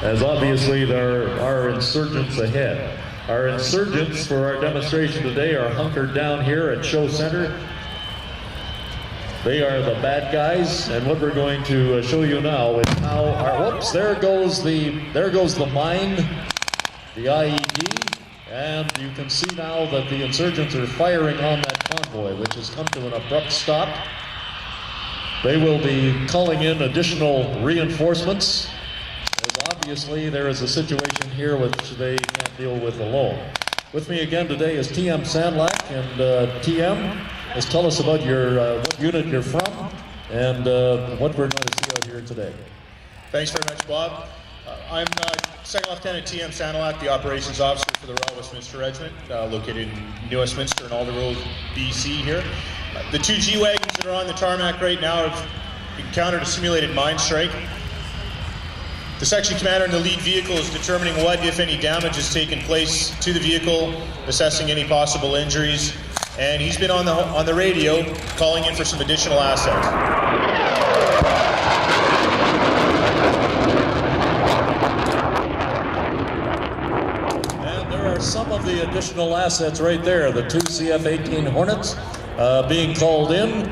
as obviously there are insurgents ahead. Our insurgents for our demonstration today are hunkered down here at Show Center. They are the bad guys, and what we're going to show you now is how our, whoops, there goes the mine, the IED, and you can see now that the insurgents are firing on that convoy, which has come to an abrupt stop. They will be calling in additional reinforcements, as obviously there is a situation here which they can't deal with alone. With me again today is TM Sandlak, and TM, let's tell us about your what unit you're from and what we're going to see out here today. Thanks very much, Bob. I'm Second Lieutenant TM Sandlak, the Operations Officer for the Royal Westminster Regiment, located in New Westminster and Aldergrove, BC here. The two G-Wagons that are on the tarmac right now have encountered a simulated mine strike. The section commander in the lead vehicle is determining what, if any, damage has taken place to the vehicle, assessing any possible injuries, and he's been on the radio calling in for some additional assets. And there are some of the additional assets right there, the two CF-18 Hornets being called in.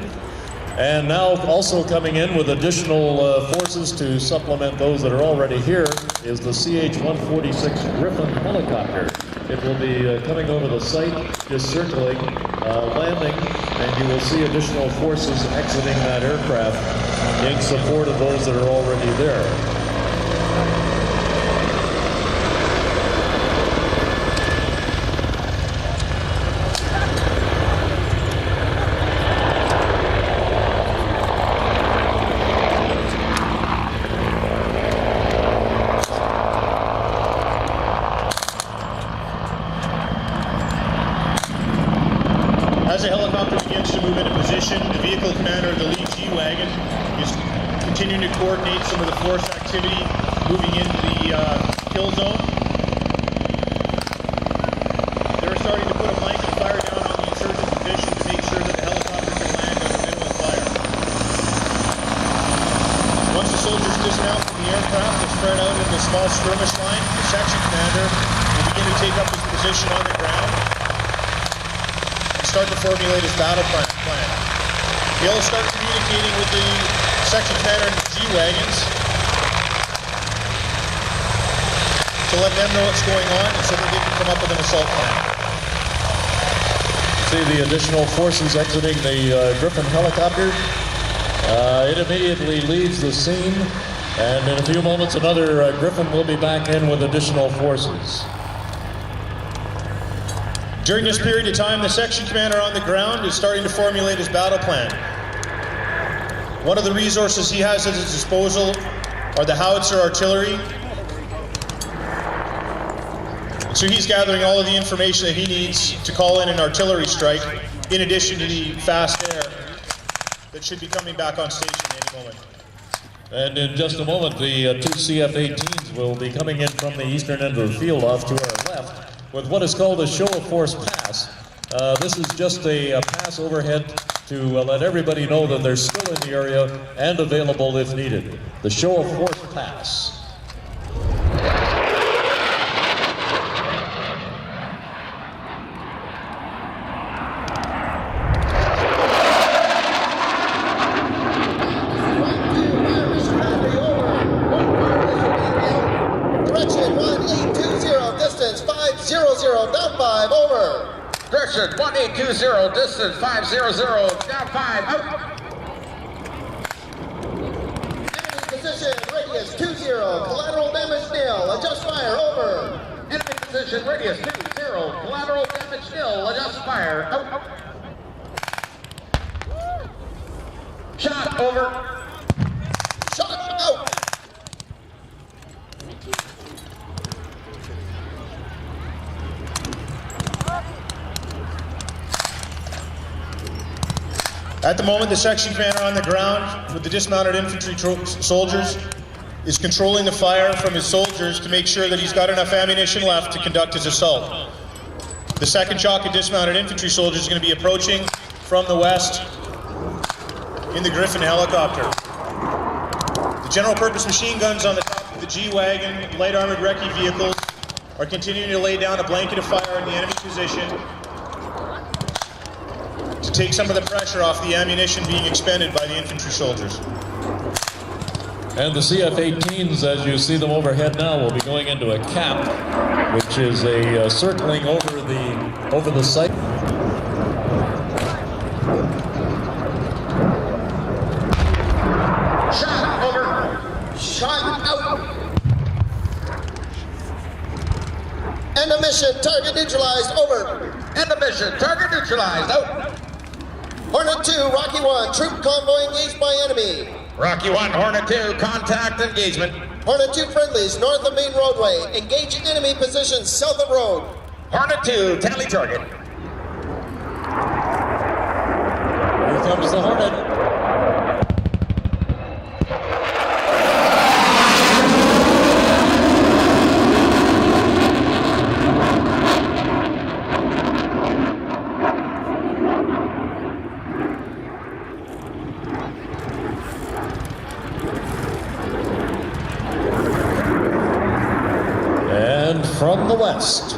And now also coming in with additional forces to supplement those that are already here is the CH-146 Griffin helicopter. It will be coming over the site, just circling, landing, and you will see additional forces exiting that aircraft in support of those that are already there. As the helicopter begins to move into position, the vehicle commander of the lead G-Wagon is continuing to coordinate some of the force activity moving into the kill zone. They're starting to put a blanket of fire down on the insurgent position to make sure that the helicopter can land on the minimum fire. Once the soldiers dismount from the aircraft and spread out in the small skirmish line, the section commander will begin to take up his position on the ground, start to formulate his battle plan. He'll start communicating with the section commander and the G-Wagons to let them know what's going on so that they can come up with an assault plan. See the additional forces exiting the Griffin helicopter. It immediately leaves the scene, and in a few moments another Griffin will be back in with additional forces. During this period of time, the section commander on the ground is starting to formulate his battle plan. One of the resources he has at his disposal are the howitzer artillery. So he's gathering all of the information that he needs to call in an artillery strike, in addition to the fast air that should be coming back on station at any moment. And in just a moment, the two CF-18s will be coming in from the eastern end of the field off to our left with what is called a show of force pass. This is just a pass overhead to let everybody know that they're still in the area and available if needed. The show of force pass. Direction 1820, distance 500, down 5, over. Direction 1820, distance 500, down 5, out. Enemy position, radius 20, collateral damage nil, adjust fire, over. Enemy position, radius 20, collateral damage nil, adjust fire, out. Shot, over. Shot, out. At the moment, the section commander on the ground with the dismounted infantry soldiers is controlling the fire from his soldiers to make sure that he's got enough ammunition left to conduct his assault. The second shock of dismounted infantry soldiers is going to be approaching from the west in the Griffin helicopter. The general purpose machine guns on the top the G-Wagon light armored recce vehicles are continuing to lay down a blanket of fire in the enemy position to take some of the pressure off the ammunition being expended by the infantry soldiers. And the CF-18s, as you see them overhead now, will be going into a cap, which is a circling over the site. Shot over. Shot out. End of mission. Target neutralized. Over. End of mission. Target neutralized. Out. Hornet 2, Rocky 1. Troop convoy engaged by enemy. Rocky 1, Hornet 2, contact engagement. Hornet 2 friendlies north of main roadway. Engage enemy positions south of road. Hornet 2, tally target. Here comes the Hornet. And from the west.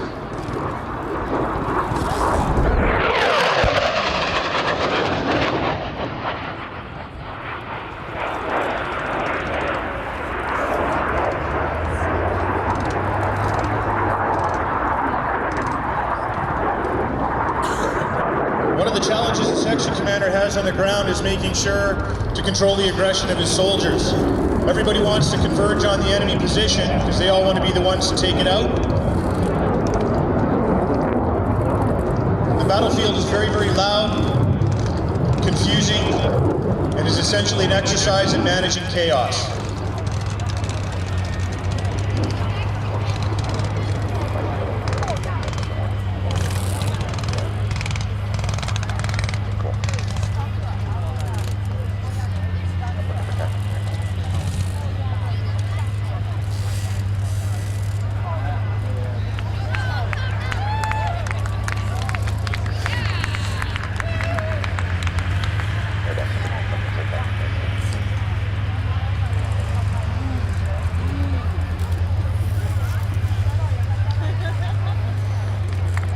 One of the challenges the section commander has on the ground is making sure to control the aggression of his soldiers. Everybody wants to converge on the enemy position because they all want to be the ones to take it out. The battlefield is very, very loud, confusing, and is essentially an exercise in managing chaos.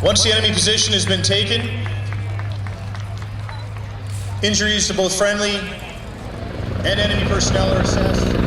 Once the enemy position has been taken, injuries to both friendly and enemy personnel are assessed.